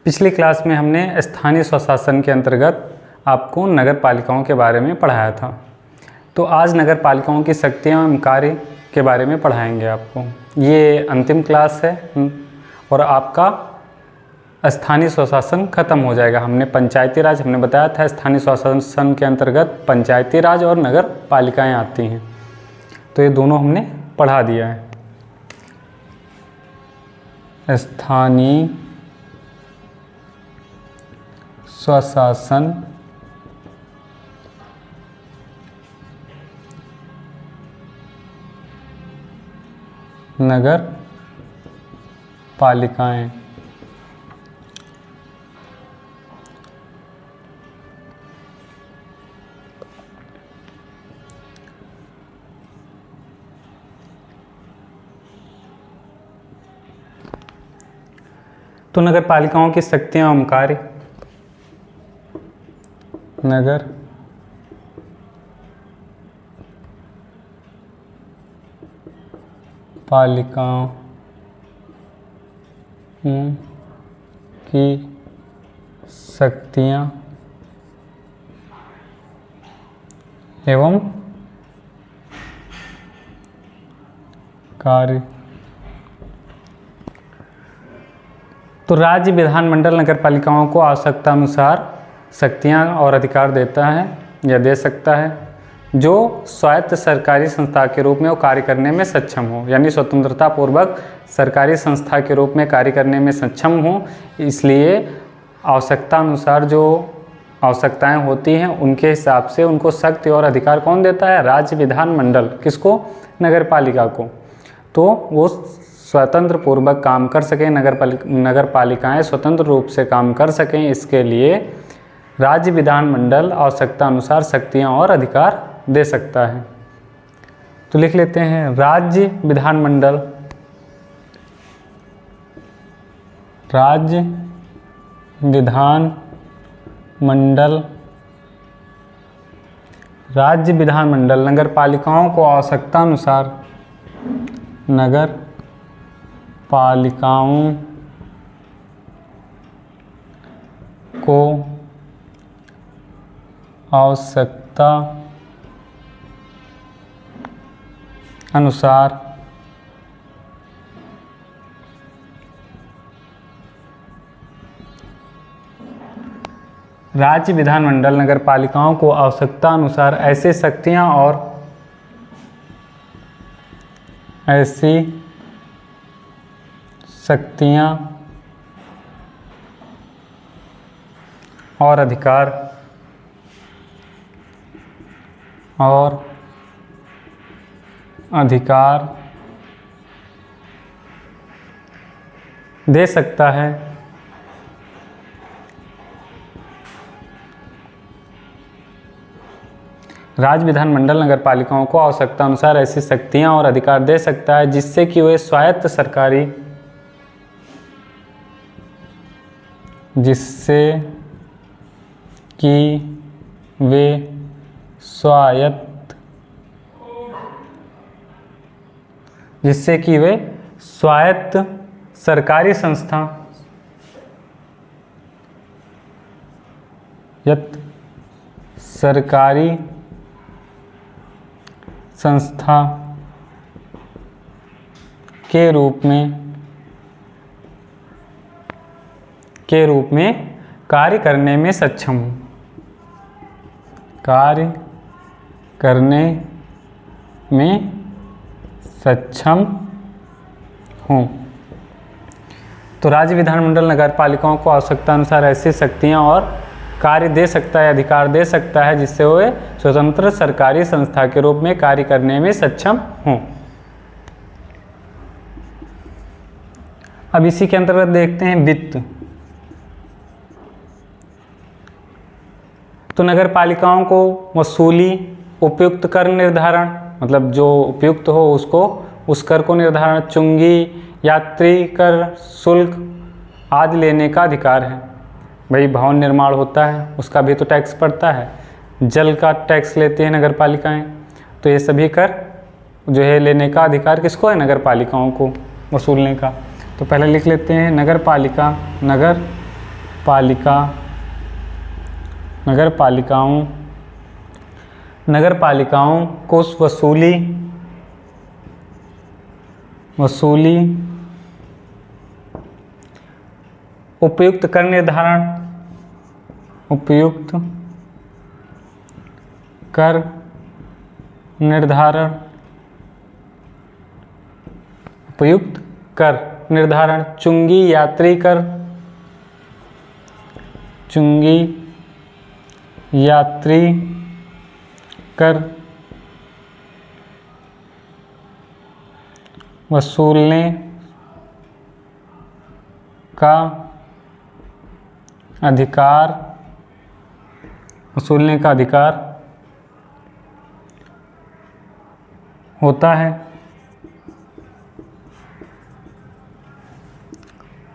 पिछली क्लास में हमने स्थानीय स्वशासन के अंतर्गत आपको नगर पालिकाओं के बारे में पढ़ाया था। तो आज नगर पालिकाओं की शक्तियाँ एवं कार्य के बारे में पढ़ाएंगे आपको। ये अंतिम क्लास है और आपका स्थानीय स्वशासन खत्म हो जाएगा। हमने पंचायती राज हमने बताया था, स्थानीय स्वशासन के अंतर्गत पंचायती राज और नगर पालिकाएँ आती हैं। तो ये दोनों हमने पढ़ा दिया है। स्थानीय स्वशासन नगर पालिकाएं। तो नगर पालिकाओं की शक्तियां एवं कार्य। नगर पालिकाओं की शक्तियां एवं कार्य। तो राज्य विधानमंडल नगर पालिकाओं को आवश्यकता अनुसार शक्तियां और अधिकार देता है या दे सकता है, जो स्वायत्त सरकारी संस्था के रूप में वो कार्य करने में सक्षम हो, यानी स्वतंत्रता पूर्वक सरकारी संस्था के रूप में कार्य करने में सक्षम हो। इसलिए आवश्यकता अनुसार जो आवश्यकताएं होती हैं उनके हिसाब से उनको शक्ति और अधिकार कौन देता है? राज्य विधानमंडल। किसको? नगर पालिका को। तो वो स्वतंत्र पूर्वक काम कर सकें, नगर पालिकाएँ स्वतंत्र रूप से काम कर सकें, इसके लिए राज्य विधानमंडल आवश्यकता अनुसार शक्तियां और अधिकार दे सकता है। तो लिख लेते हैं, राज्य विधानमंडल राज्य विधानमंडल नगर पालिकाओं को आवश्यकता अनुसार नगर पालिकाओं को आवश्यकता अनुसार राज्य विधानमंडल नगर पालिकाओं को आवश्यकता अनुसार ऐसी शक्तियां और अधिकार दे सकता है। राज्य विधानमंडल नगर पालिकाओं को आवश्यकता अनुसार ऐसी शक्तियां और अधिकार दे सकता है जिससे कि वे स्वायत्त सरकारी संस्था के रूप में कार्य करने में सक्षम हूँ। तो राज्य विधानमंडल नगर पालिकाओं को आवश्यकता अनुसार ऐसी शक्तियाँ और कार्य दे सकता है, अधिकार दे सकता है जिससे वे स्वतंत्र सरकारी संस्था के रूप में कार्य करने में सक्षम हों। अब इसी के अंतर्गत देखते हैं वित्त। तो नगर पालिकाओं को वसूली, उपयुक्त कर निर्धारण, मतलब जो उपयुक्त हो उस कर को निर्धारण, चुंगी, यात्री कर, शुल्क आदि लेने का अधिकार है। भाई भवन निर्माण होता है उसका भी तो टैक्स पड़ता है, जल का टैक्स लेती है नगर पालिकाएँ, तो ये सभी कर जो है लेने का अधिकार किसको है? नगर पालिकाओं को वसूलने का। तो पहले लिख लेते हैं नगर पालिका नगर पालिकाओं को वसूली उपयुक्त कर निर्धारण चुंगी यात्री कर वसूलने का अधिकार होता है।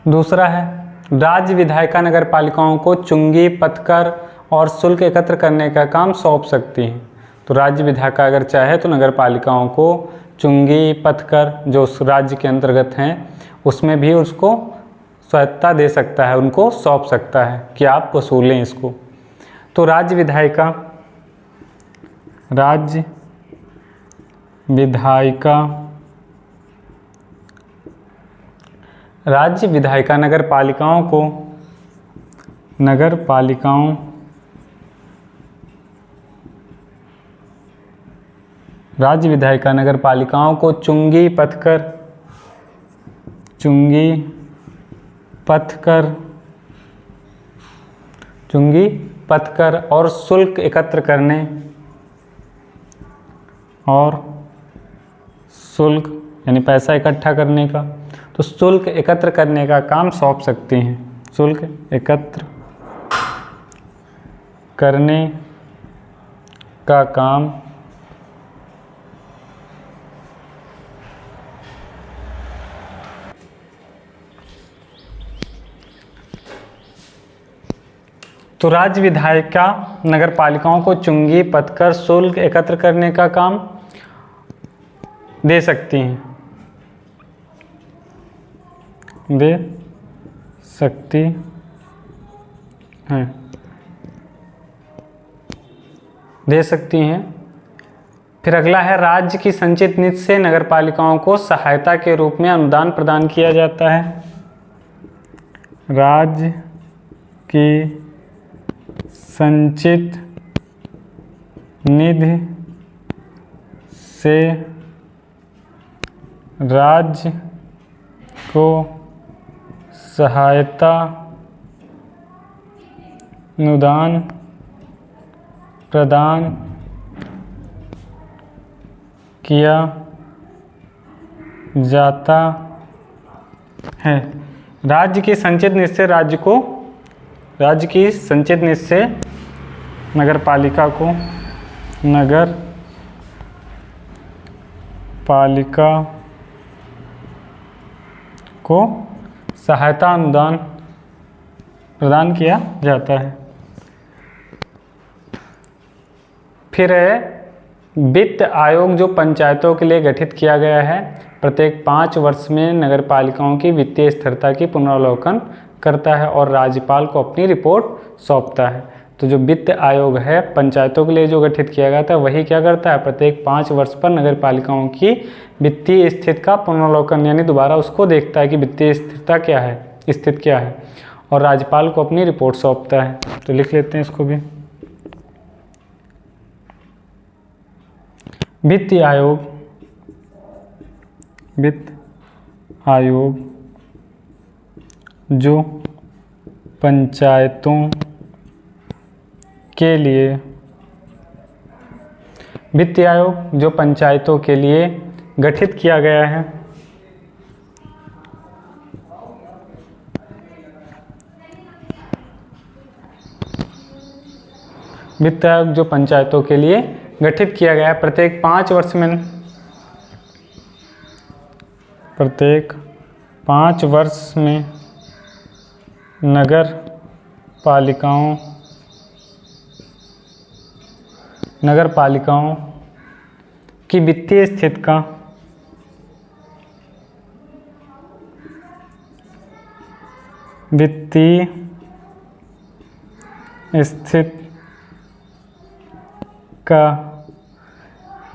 दूसरा है राज्य विधायिका नगर पालिकाओं को चुंगी, पथकर और शुल्क एकत्र करने का काम सौंप सकती हैं। तो राज्य विधायिका अगर चाहे तो नगर पालिकाओं को चुंगी, पथकर जो उस राज्य के अंतर्गत हैं उसमें भी उसको स्वायत्तता दे सकता है, उनको सौंप सकता है कि आप वसूलें इसको। तो राज्य विधायिका नगर पालिकाओं को चुंगी, पथकर और शुल्क एकत्र करने यानी पैसा इकट्ठा करने का, तो शुल्क एकत्र करने का काम सौंप सकती हैं। शुल्क एकत्र करने का काम तो राज्य विधायिका नगर पालिकाओं को चुंगी, पथकर, शुल्क एकत्र करने का काम दे सकती हैं, फिर अगला है राज्य की संचित निधि से नगर पालिकाओं को सहायता के रूप में अनुदान प्रदान किया जाता है। राज्य की संचित निधि से राज्य को सहायता अनुदान प्रदान किया जाता है। राज्य की संचित निधि से नगर पालिका को सहायता अनुदान प्रदान किया जाता है। फिर है वित्त आयोग जो पंचायतों के लिए गठित किया गया है, प्रत्येक 5 वर्ष में नगर पालिकाओं की वित्तीय स्थिरता की पुनरावलोकन करता है और राज्यपाल को अपनी रिपोर्ट सौंपता है। तो जो वित्त आयोग है पंचायतों के लिए जो गठित किया गया था वही क्या करता है, प्रत्येक 5 वर्ष पर नगर पालिकाओं की वित्तीय स्थिति का पुनरावलोकन यानी दोबारा उसको देखता है कि वित्तीय स्थिति क्या है और राज्यपाल को अपनी रिपोर्ट सौंपता है। तो लिख लेते हैं इसको भी। वित्त आयोग जो पंचायतों के लिए गठित किया गया है। वित्त आयोग जो पंचायतों के लिए गठित किया गया है, प्रत्येक 5 वर्ष में नगर पालिकाओं की वित्तीय स्थिति का स्थित का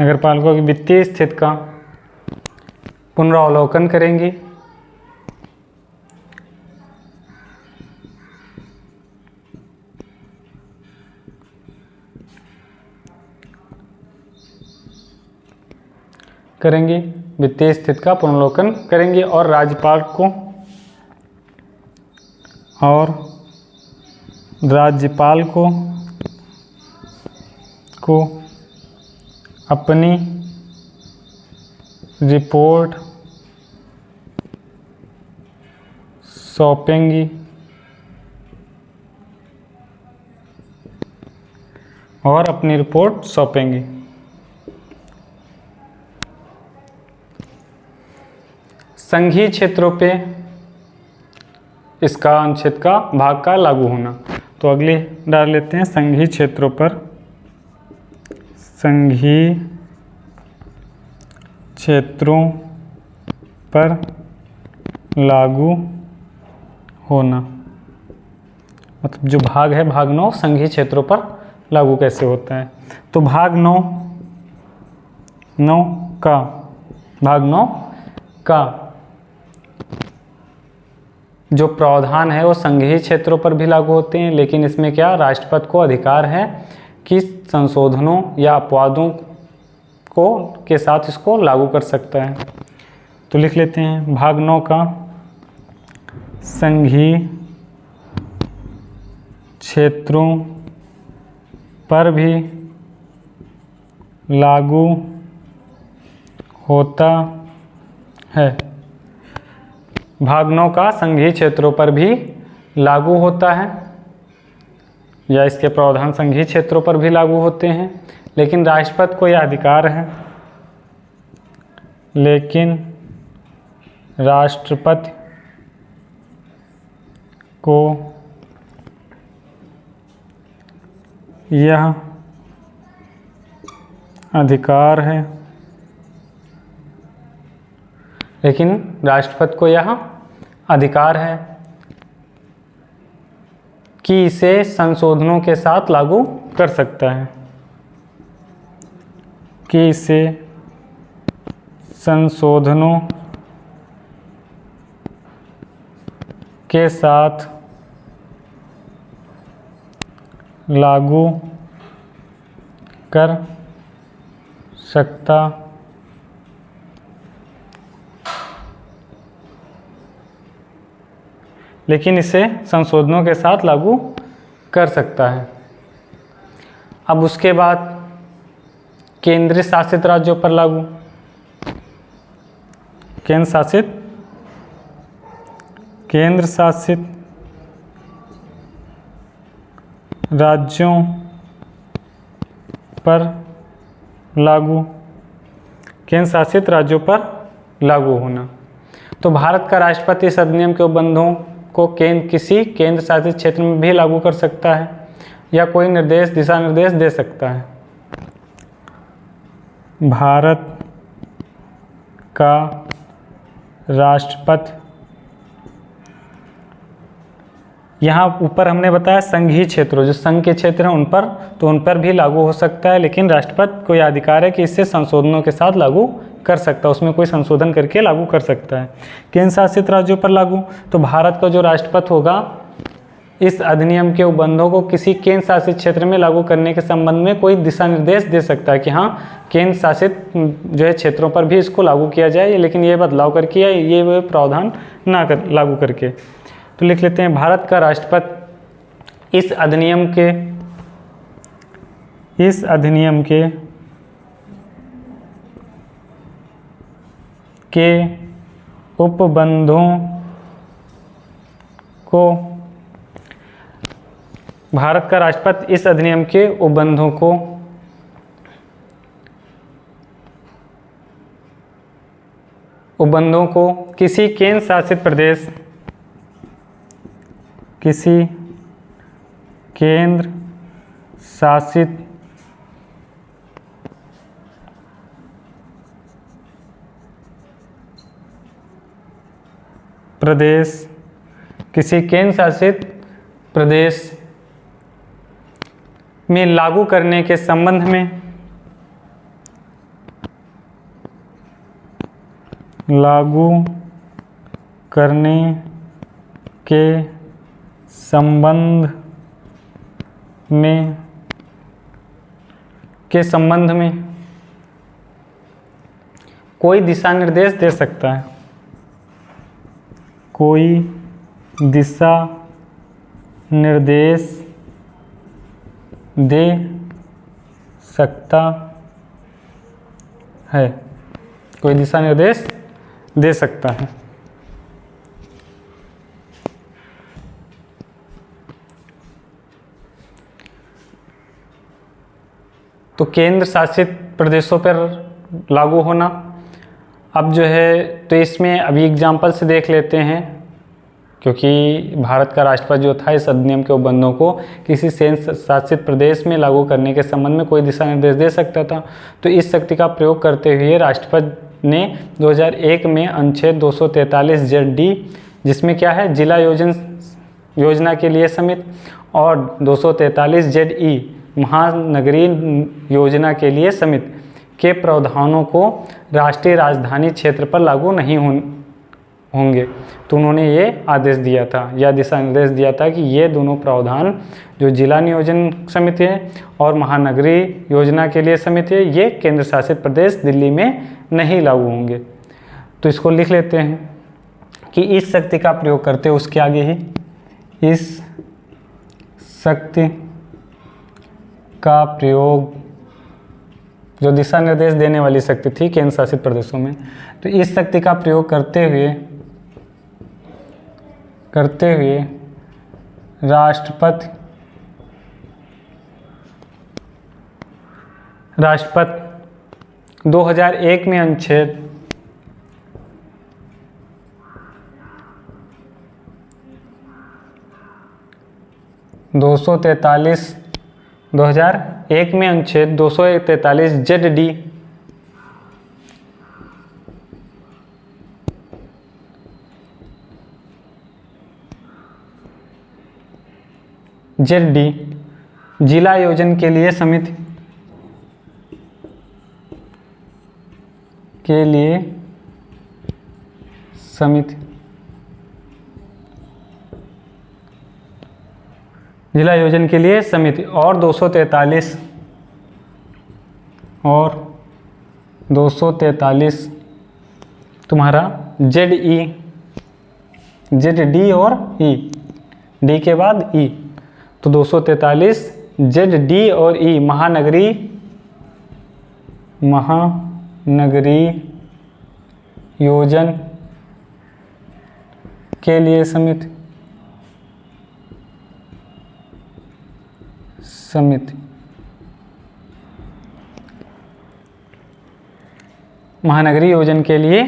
नगरपालिका की वित्तीय स्थिति का पुनरावलोकन करेंगी। वित्तीय स्थिति का पुनरावलोकन करेंगी और राज्यपाल को अपनी रिपोर्ट सौंपेंगी संघीय क्षेत्रों पे इसका अनुच्छेद का भाग का लागू होना। तो अगले डाल लेते हैं संघीय क्षेत्रों पर लागू होना, मतलब जो भाग है भाग 9 संघीय क्षेत्रों पर लागू कैसे होता है। तो भाग 9 का जो प्रावधान है वो संघीय क्षेत्रों पर भी लागू होते हैं, लेकिन इसमें क्या राष्ट्रपति को अधिकार है कि संशोधनों या अपवादों के साथ इसको लागू कर सकता है। तो लिख लेते हैं भाग 9 का संघीय क्षेत्रों पर भी लागू होता है। भाग 9 का संघीय क्षेत्रों पर भी लागू होता है या इसके प्रावधान संघीय क्षेत्रों पर भी लागू होते हैं, लेकिन राष्ट्रपति को यह अधिकार है कि इसे संशोधनों के साथ लागू कर सकता है, कि इसे संशोधनों के साथ लागू कर सकता लेकिन इसे संशोधनों के साथ लागू कर सकता है। अब उसके बाद केंद्र शासित राज्यों पर लागू। केंद्र शासित राज्यों पर लागू। केंद्र शासित राज्यों पर लागू होना। तो भारत का राष्ट्रपति इस अधिनियम के उपबंधों को किसी केंद्र शासित क्षेत्र में भी लागू कर सकता है या कोई दिशा निर्देश दे सकता है। भारत का राष्ट्रपति, यहाँ ऊपर हमने बताया संघीय क्षेत्रों, जो संघ के क्षेत्र हैं उन पर भी लागू हो सकता है, लेकिन राष्ट्रपति को यह अधिकार है कि इससे संशोधनों के साथ लागू कर सकता है, उसमें कोई संशोधन करके लागू कर सकता है। केंद्र शासित राज्यों पर लागू। तो भारत का जो राष्ट्रपति होगा इस अधिनियम के उपबंधों को किसी केंद्र शासित क्षेत्र में लागू करने के संबंध में कोई दिशा निर्देश दे सकता है कि हाँ केंद्र शासित जो है क्षेत्रों पर भी इसको लागू किया जाए, लेकिन ये बदलाव करके या ये प्रावधान लागू करके। तो लिख लेते हैं भारत का राष्ट्रपति इस अधिनियम के उपबंधों को भारत का राष्ट्रपति इस अधिनियम के उपबंधों को किसी केंद्र शासित प्रदेश में लागू करने के संबंध में लागू करने के संबंध में कोई दिशा निर्देश दे सकता है, कोई दिशा निर्देश दे सकता है, कोई दिशा निर्देश दे सकता है। तो केंद्र शासित प्रदेशों पर लागू होना, अब जो है तो इसमें अभी एग्जाम्पल से देख लेते हैं, क्योंकि भारत का राष्ट्रपति जो था इस अधिनियम के उपबंधों को किसी केंद्र शासित प्रदेश में लागू करने के संबंध में कोई दिशा निर्देश दे सकता था। तो इस शक्ति का प्रयोग करते हुए राष्ट्रपति ने 2001 में अनुच्छेद 243 ZD, जिसमें क्या है, जिला योजना के लिए समिति, और 243 ZE महानगरीय योजना के लिए समिति के प्रावधानों को राष्ट्रीय राजधानी क्षेत्र पर लागू नहीं होंगे। तो उन्होंने ये आदेश दिया था या दिशा निर्देश दिया था कि ये दोनों प्रावधान जो जिला नियोजन समिति है और महानगरीय योजना के लिए समिति है, ये केंद्र शासित प्रदेश दिल्ली में नहीं लागू होंगे। तो इसको लिख लेते हैं कि इस शक्ति का प्रयोग करते उसके आगे ही इस शक्ति का प्रयोग, जो दिशा निर्देश देने वाली शक्ति थी केंद्र शासित प्रदेशों में, तो इस शक्ति का प्रयोग करते हुए राष्ट्रपति 2001 में अनुच्छेद 2001 में अनुच्छेद 243 ZD जिला योजना के लिए समिति जिला योजना के लिए समिति और 243 तुम्हारा ZD और E, D के बाद E, तो 243 ZD और E महानगरीय योजना के लिए समिति महानगरीय योजना के लिए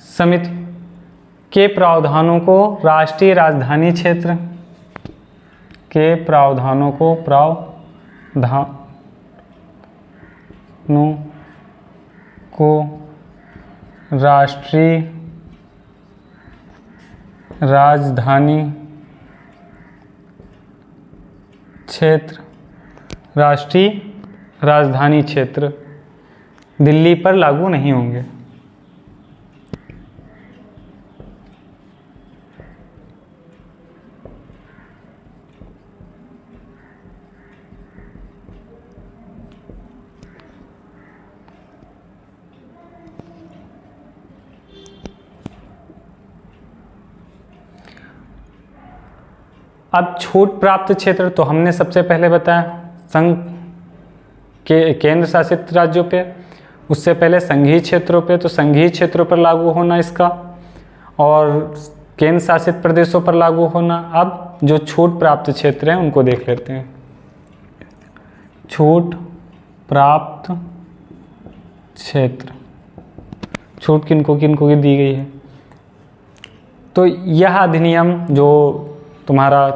समिति के प्रावधानों को राष्ट्रीय राजधानी क्षेत्र के प्रावधानों को राष्ट्रीय राजधानी क्षेत्र दिल्ली पर लागू नहीं होंगे। अब छूट प्राप्त क्षेत्र, तो हमने सबसे पहले बताया संघ के केंद्र शासित राज्यों पे, उससे पहले संघीय क्षेत्रों पे, तो संघीय क्षेत्रों पर लागू होना इसका, और केंद्र शासित प्रदेशों पर लागू होना। अब जो छूट प्राप्त क्षेत्र हैं उनको देख लेते हैं। छूट प्राप्त क्षेत्र, छूट किनको किनको की दी गई है, तो यह अधिनियम जो तुम्हारा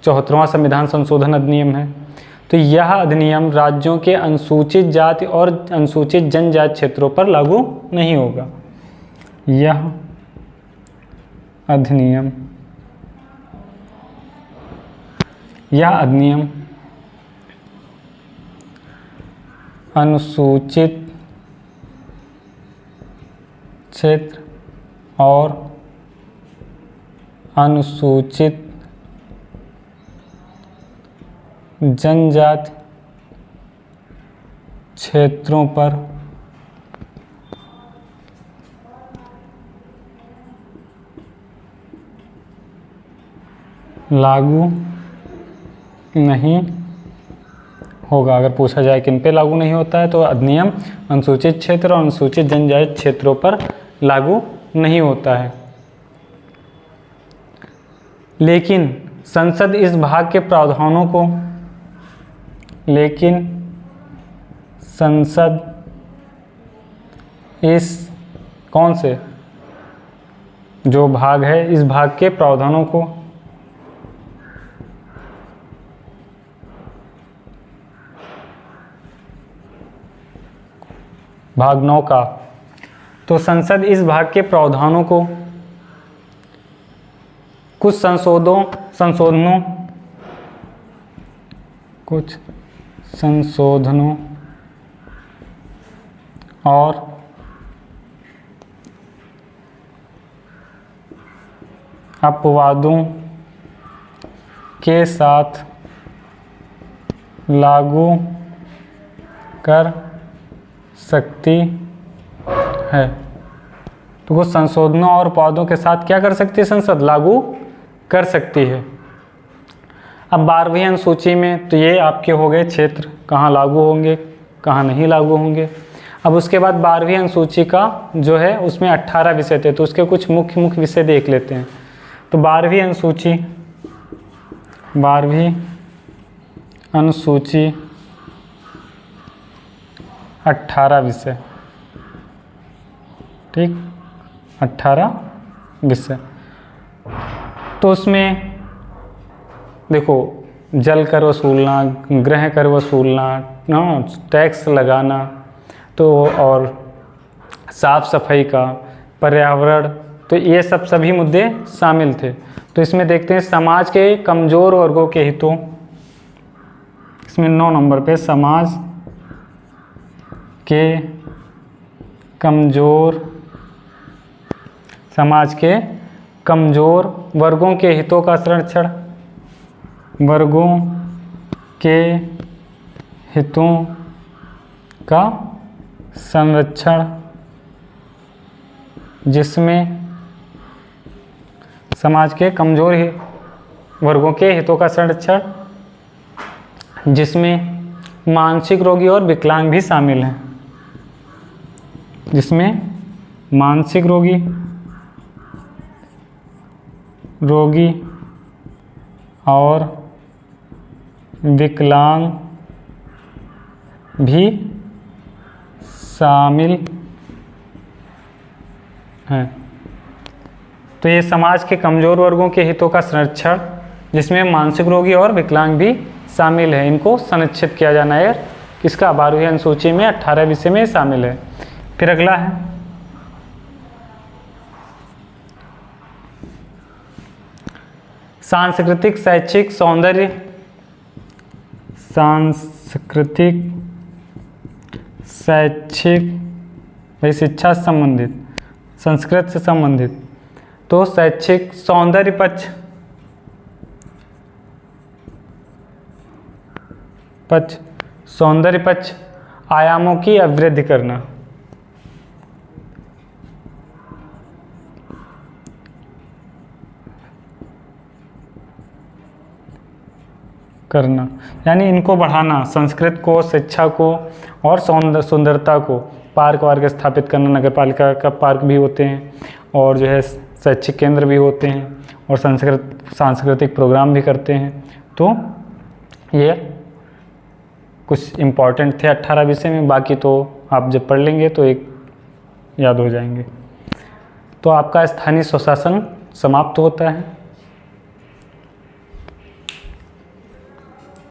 74वां संविधान संशोधन अधिनियम है, तो यह अधिनियम राज्यों के अनुसूचित जाति और अनुसूचित जनजाति क्षेत्रों पर लागू नहीं होगा। यह अधिनियम अनुसूचित क्षेत्र और अनुसूचित जनजाति क्षेत्रों पर लागू नहीं होगा। अगर पूछा जाए किन पे लागू नहीं होता है तो अधिनियम अनुसूचित क्षेत्र और अनुसूचित जनजाति क्षेत्रों पर लागू नहीं होता है। लेकिन संसद इस भाग के प्रावधानों को कौन से जो भाग है इस भाग के प्रावधानों को भाग 9 का, तो संसद इस भाग के प्रावधानों को कुछ संशोधनों और अपवादों के साथ लागू कर सकती है। तो कुछ संशोधनों और अपवादों के साथ क्या कर सकती है संसद? लागू कर सकती है। अब 12वीं अनुसूची में तो ये आपके हो गए क्षेत्र कहाँ लागू होंगे कहाँ नहीं लागू होंगे। अब उसके बाद 12वीं अनुसूची का जो है उसमें 18 विषय थे, तो उसके कुछ मुख्य विषय देख लेते हैं। तो 12वीं अनुसूची 18 विषय, ठीक, 18 विषय। तो उसमें देखो जल कर वसूलना, गृह कर वसूलना, टैक्स लगाना, तो और साफ सफाई का, पर्यावरण, तो ये सब सभी मुद्दे शामिल थे। तो इसमें देखते हैं समाज के कमज़ोर वर्गों के हितों, इसमें 9 नंबर पे समाज के कमज़ोर वर्गों के हितों का संरक्षण, वर्गों के हितों का संरक्षण, जिसमें समाज के कमज़ोर वर्गों के हितों का संरक्षण, जिसमें मानसिक रोगी और विकलांग भी शामिल हैं, जिसमें मानसिक रोगी और विकलांग भी शामिल हैं। तो ये समाज के कमज़ोर वर्गों के हितों का संरक्षण, जिसमें मानसिक रोगी और विकलांग भी शामिल है, इनको संरक्षित किया जाना है। किसका? 12वीं अनुसूची में 18 विषय में शामिल है। फिर अगला है सांस्कृतिक शैक्षिक सौंदर्य, सांस्कृतिक शैक्षिक भाई शिक्षा से संबंधित, संस्कृत से संबंधित, तो शैक्षिक सौंदर्य पक्ष आयामों की अभिवृद्धि करना, यानी इनको बढ़ाना, संस्कृत को, शिक्षा को और सुंदरता को, पार्क वार्क स्थापित करना, नगर पालिका का पार्क भी होते हैं और जो है शैक्षिक केंद्र भी होते हैं और सांस्कृतिक प्रोग्राम भी करते हैं। तो ये कुछ इम्पॉर्टेंट थे 18 विषय में, बाकी तो आप जब पढ़ लेंगे तो एक याद हो जाएंगे। तो आपका स्थानीय स्वशासन समाप्त होता है।